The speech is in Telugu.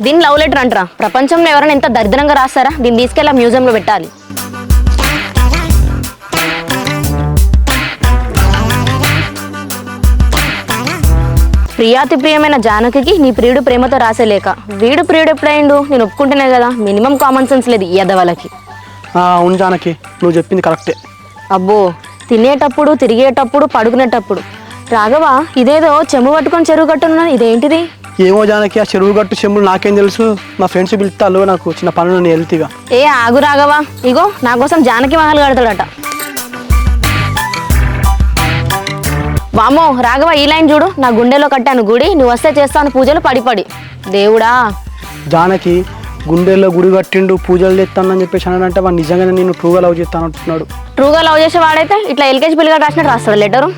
దీన్ని లవ్ లెటర్ అంటారా? ప్రపంచంలో ఎవరైనా ఎంత దరిద్రంగా రాస్తారా? దీన్ని తీసుకెళ్ళి మ్యూజియంలో పెట్టాలి. ప్రియాతి ప్రియమైన జానకి నీ ప్రియుడు ప్రేమతో రాసేలేక. వీడు ప్రియుడు ఎప్పుడైండు? నేను ఒప్పుకుంటేనే కదా. మినిమం కామన్ సెన్స్ లేదు ఈ ఎదవలకి. అవును జానకి, నువ్వు చెప్పింది కరెక్టే. అబ్బో, తినేటప్పుడు, తిరిగేటప్పుడు, పడుకునేటప్పుడు. రాఘవ, ఇదేదో చెంబు పట్టుకొని చెరువు కట్టున్నాను, ఇదేంటిది? ఏమో జానకి, ఆ చెరువు గట్టు చెంబులు నాకేం తెలుసు. మా ఫ్రెండ్స్ పిలుస్తాను, నాకు చిన్న పనులు నేను వెళ్తీగా. ఏ ఆగు రాఘవ, ఇగో నా కోసం జానకి మహల్ కడతాడట. వామో రాఘవ, ఈ లైన్ చూడు. నా గుండెలో కట్టాను గుడి, నువ్వు వస్తే చేస్తాను పూజలు పడి పడి. దేవుడా, జానకి గుండెల్లో గుడి కట్టిండు, పూజలు చేస్తానని చెప్పేసి అన్నాడంటే వాడు నిజంగానే నేను ట్రూగా లవ్ చేస్తాను అంటున్నాడు. ట్రూగా లవ్ చేసే వాడైతే ఇట్లా ఎల్కేజీ పిల్లగా రాసినట్టు రాస్తాడు లెటరు.